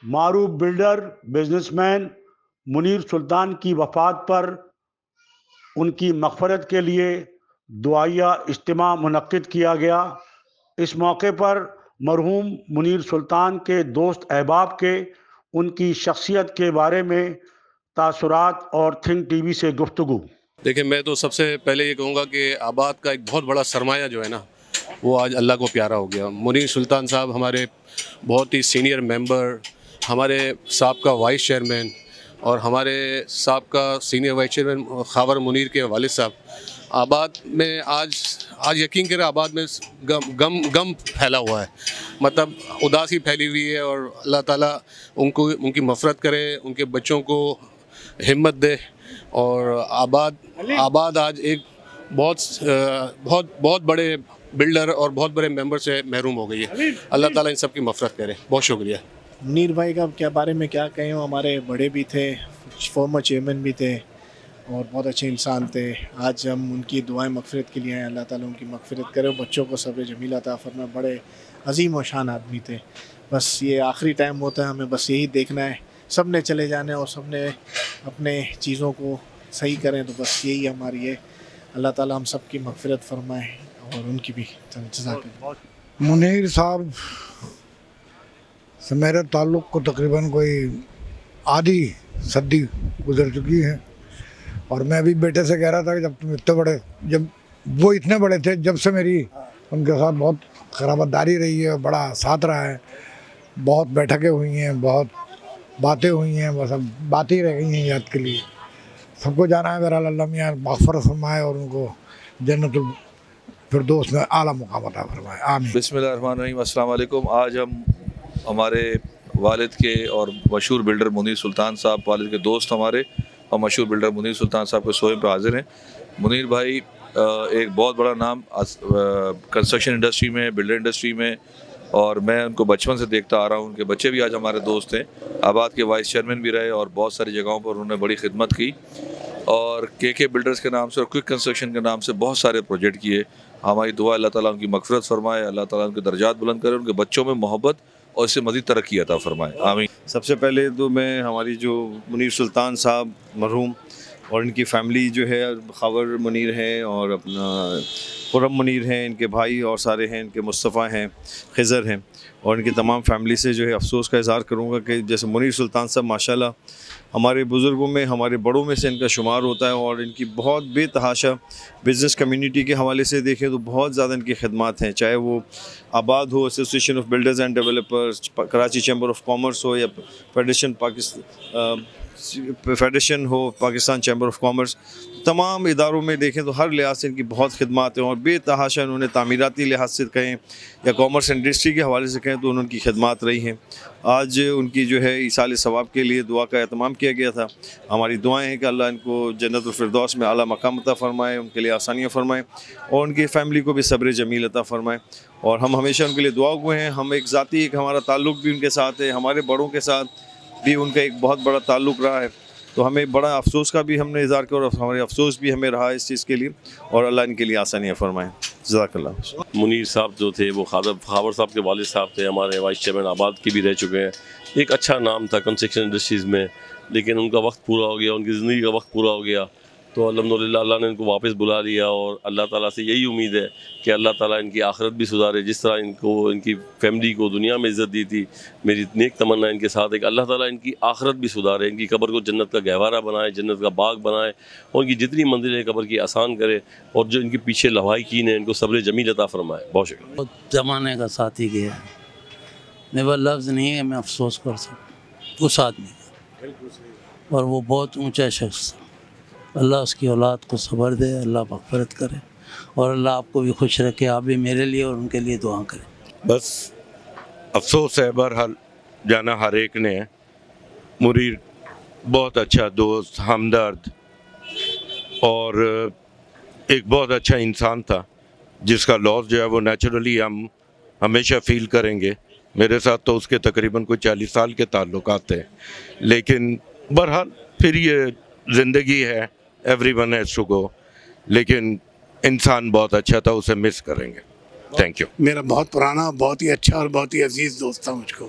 معروف builder business man Munir سلطان کی وفات پر ان کی مغفرت کے لیے دعائیہ اجتماع منعقد کیا گیا۔ اس موقع پر مرحوم منیر سلطان کے دوست احباب کے ان کی شخصیت کے بارے میں تاثرات اور تھنک ٹی وی سے گفتگو۔ دیکھیں، میں تو سب سے پہلے یہ کہوں گا کہ آباد کا ایک بہت بڑا سرمایہ جو ہے نا، وہ آج اللہ کو پیارا ہو گیا۔ منیر سلطان صاحب ہمارے بہت ہی سینئر ممبر، ہمارے سابقہ وائس چیئرمین اور ہمارے سابقہ senior vice chairman Khawar Munir کے والد صاحب، آباد میں آج یقین کریں آباد میں غم پھیلا ہوا ہے، مطلب اداسی پھیلی ہوئی ہے، اور اللہ تعالیٰ ان کی مغفرت کرے، ان کے بچوں کو ہمت دے، اور آباد آج ایک بہت بڑے بلڈر اور بہت بڑے ممبر سے محروم ہو گئی ہے۔ اللہ تعالیٰ ان سب کی مغفرت کرے۔ بہت شکریہ۔ منیر بھائی کا کیا بارے میں کیا کہیں، ہمارے بڑے بھی تھے، فارمر چیئرمین بھی تھے اور بہت اچھے انسان تھے۔ آج ہم ان کی دعائیں مغفرت کے لیے ہیں، اللہ تعالیٰ ان کی مغفرت کرے، بچوں کو صبر جمیل عطا فرمائے۔ بڑے عظیم و شان آدمی تھے۔ بس یہ آخری ٹائم ہوتا ہے، ہمیں بس یہی دیکھنا ہے، سب نے چلے جانے اور سب نے اپنے چیزوں کو صحیح کریں، تو بس یہی ہماری ہے۔ اللہ تعالیٰ ہم سب کی مغفرت فرمائے اور ان کی بھی جزاک اللہ۔ منیر صاحب سے میرے تعلق کو تقریباً کوئی آدھی صدی گزر چکی ہے، اور میں بھی بیٹے سے کہہ رہا تھا کہ جب وہ اتنے بڑے تھے، جب سے میری ان کے ساتھ بہت قرابت داری رہی ہے، بڑا ساتھ رہا ہے، بہت بیٹھکیں ہوئی ہیں، بہت باتیں ہوئی ہیں، بس اب باتیں رہ گئی ہیں یاد کے لیے۔ سب کو جانا ہے، بہرحال اللہ میاں مغفرت فرمائے اور ان کو جنت الفردوس میں اعلیٰ مقام عطا فرمائے، آمین۔ بسم اللہ الرحمن الرحیم۔ السلام علیکم۔ آج ہم ہمارے والد کے اور مشہور بلڈر منیر سلطان صاحب، والد کے دوست ہمارے اور مشہور بلڈر منیر سلطان صاحب کے سوئے پہ حاضر ہیں۔ منیر بھائی ایک بہت بڑا نام کنسٹرکشن انڈسٹری میں، بلڈر انڈسٹری میں، اور میں ان کو بچپن سے دیکھتا آ رہا ہوں۔ ان کے بچے بھی آج ہمارے دوست ہیں۔ آباد کے وائس چیئرمین بھی رہے اور بہت ساری جگہوں پر انہوں نے بڑی خدمت کی، اور کے بلڈرز کے نام سے اور کوئک کنسٹرکشن کے نام سے بہت سارے پروجیکٹ کیے۔ ہماری دعا اللہ تعالیٰ ان کی مغفرت فرمائے، اللہ تعالیٰ ان کے درجات بلند کرے، ان کے بچوں میں محبت اور اس سے مزید ترقی عطا فرمائے، آمین۔ سب سے پہلے تو میں ہماری جو منیر سلطان صاحب مرحوم اور ان کی فیملی جو ہے، خاور منیر ہیں اور اپنا خرم منیر ہیں، ان کے بھائی اور سارے ہیں، ان کے مصطفیٰ ہیں، خضر ہیں، اور ان کی تمام فیملی سے جو ہے افسوس کا اظہار کروں گا کہ جیسے منیر سلطان صاحب ماشاءاللہ ہمارے بزرگوں میں، ہمارے بڑوں میں سے ان کا شمار ہوتا ہے، اور ان کی بہت بے تحاشا بزنس کمیونٹی کے حوالے سے دیکھیں تو بہت زیادہ ان کی خدمات ہیں، چاہے وہ آباد ہو، association of builders and developers, Karachi chamber of commerce ہو، یا فیڈریشن ہو پاکستان چیمبر آف کامرس، تمام اداروں میں دیکھیں تو ہر لحاظ سے ان کی بہت خدمات ہیں، اور بے تحاشا انہوں نے تعمیراتی لحاظ سے کہیں یا کامرس انڈسٹری کے حوالے سے کہیں تو ان کی خدمات رہی ہیں۔ آج ان کی جو ہے ایصال ثواب کے لیے دعا کا اہتمام کیا گیا تھا۔ ہماری دعائیں ہیں کہ اللہ ان کو جنت الفردوس میں اعلیٰ مقام عطا فرمائے، ان کے لیے آسانیاں فرمائے، اور ان کی فیملی کو بھی صبر جمیل عطا فرمائے، اور ہم ہمیشہ ان کے لیے دعا ہوئے ہیں۔ ہم ایک ذاتی ایک ہمارا تعلق بھی ان کے ساتھ ہے، ہمارے بڑوں کے ساتھ بھی ان کا ایک بہت بڑا تعلق رہا ہے، تو ہمیں بڑا افسوس کا بھی ہم نے اظہار کیا، اور ہمارے افسوس بھی ہمیں رہا اس چیز کے لیے، اور اللہ ان کے لیے آسانیاں فرمائیں۔ جزاک اللہ۔ منیر صاحب جو تھے وہ خاور صاحب کے والد صاحب تھے، ہمارے وائس چیئرمین آباد کے بھی رہ چکے ہیں۔ ایک اچھا نام تھا کنسٹرکشن انڈسٹریز میں، لیکن ان کا وقت پورا ہو گیا، ان کی زندگی کا وقت پورا ہو گیا، تو الحمدللہ اللہ نے ان کو واپس بلا لیا، اور اللہ تعالیٰ سے یہی امید ہے کہ اللہ تعالیٰ ان کی آخرت بھی سدھارے، جس طرح ان کو ان کی فیملی کو دنیا میں عزت دی تھی۔ میری نیک تمنا ان کے ساتھ ہے کہ اللہ تعالیٰ ان کی آخرت بھی سدھارے، ان کی قبر کو جنت کا گہوارہ بنائے، جنت کا باغ بنائے، اور ان کی جتنی منزلیں قبر کی آسان کرے، اور جو ان کے پیچھے لواحقین ہیں ان کو صبر جمیل عطا فرمائے۔ بہت شکریہ۔ بہت زمانے کا ساتھی گیا، میرے پاس لفظ نہیں ہے میں افسوس کر سکوں اس آدمی کا، اور وہ بہت اونچا شخص تھا۔ اللہ اس کی اولاد کو صبر دے، اللہ مغفرت کرے، اور اللہ آپ کو بھی خوش رکھے، آپ بھی میرے لیے اور ان کے لیے دعا کریں۔ بس افسوس ہے، بہرحال جانا ہر ایک نے ہے۔ منیر بہت اچھا دوست، ہمدرد، اور ایک بہت اچھا انسان تھا، جس کا لاس جو ہے وہ نیچرلی ہم ہمیشہ فیل کریں گے۔ میرے ساتھ تو اس کے تقریباً کوئی 40 سال کے تعلقات تھے، لیکن بہرحال پھر یہ زندگی ہے، everyone has to go, لیکن انسان بہت اچھا تھا، اسے مس کریں گے۔ Thank you. میرا بہت پرانا، بہت ہی اچھا اور بہت ہی عزیز دوست تھا مجھ کو۔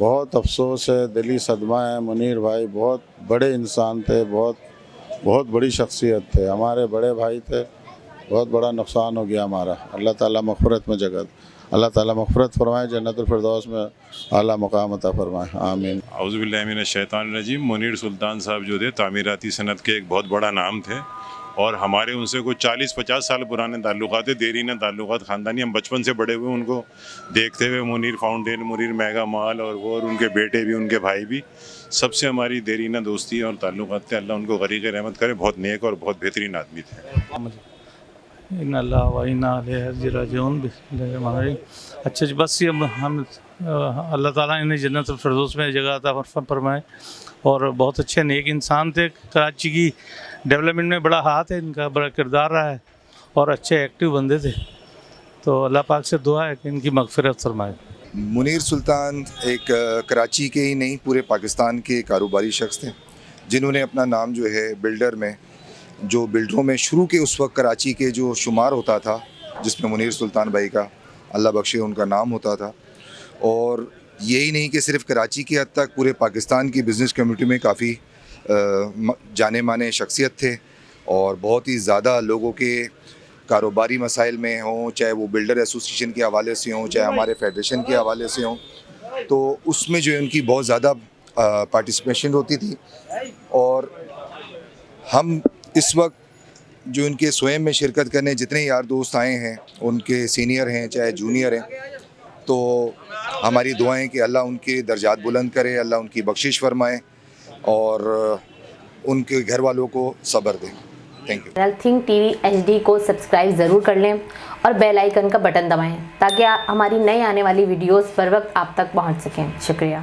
بہت افسوس ہے، دلی صدمہ ہے. منیر بھائی بہت بڑے انسان تھے، بہت بڑی شخصیت تھے، ہمارے بڑے بھائی تھے. بہت بڑا نقصان ہو گیا ہمارا. اللہ تعالیٰ مغفرت میں جگہ، اللہ تعالیٰ مغفرت فرمائے، جنت الفردوس میں اعلیٰ مقام عطا فرمائے. آمین. اعوذ باللہ من الشیطان الرجیم. منیر سلطان صاحب جو تھے تعمیراتی صنعت کے ایک بہت بڑا نام تھے، اور ہمارے ان سے کوئی 40-50 سال پرانے تعلقات ہیں، دیرینہ تعلقات خاندانی. ہم بچپن سے بڑے ہوئے ان کو دیکھتے ہوئے، منیر فاؤنٹین، منیر میگا مال، اور وہ اور ان کے بیٹے بھی، ان کے بھائی بھی، سب سے ہماری دیرینہ دوستی اور تعلقات تھے. اللہ ان کو غریق رحمت کرے. بہت نیک اور بہت بہترین آدمی تھے. ان اللہ و انا الیہ راجعون. بسم اللہ الرحمن الرحیم. اچھا جی، بس یہ ہم اللہ تعالیٰ انہیں جنت الفردوس میں جگہ عطا فرمائے، اور بہت اچھے نیک انسان تھے. کراچی کی ڈیولپمنٹ میں بڑا ہاتھ ہے ان کا، بڑا کردار رہا ہے، اور اچھے ایکٹیو بندے تھے. تو اللہ پاک سے دعا ہے کہ ان کی مغفرت فرمائے. منیر سلطان ایک کراچی کے ہی نہیں، پورے پاکستان کے کاروباری شخص تھے، جنہوں نے اپنا نام جو ہے بلڈر میں، جو بلڈروں میں شروع کے اس وقت کراچی کے جو شمار ہوتا تھا، جس میں منیر سلطان بھائی کا اللہ بخشے ان کا نام ہوتا تھا. اور یہی نہیں کہ صرف کراچی کی حد تک، پورے پاکستان کی بزنس کمیونٹی میں کافی جانے مانے شخصیت تھے، اور بہت ہی زیادہ لوگوں کے کاروباری مسائل میں ہوں، چاہے وہ بلڈر ایسوسیشن کے حوالے سے ہوں، چاہے ہمارے فیڈریشن کے حوالے سے ہوں، تو اس میں جو ہے ان کی بہت زیادہ پارٹیسپیشن ہوتی تھی. اور ہم اس وقت جو ان کے سوئم میں شرکت کرنے جتنے یار دوست آئے ہیں، ان کے سینئر ہیں چاہے جونیئر ہیں، تو ہماری دعائیں کہ اللہ ان کے درجات بلند کرے، اللہ ان کی بخشش فرمائے، اور ان کے گھر والوں کو صبر دیں. Thank you. Think T V HD کو سبسکرائب ضرور کر لیں اور بیل آئیکن کا بٹن دبائیں تاکہ ہماری نئی آنے والی ویڈیوز پر وقت آپ تک پہنچ سکیں. شکریہ.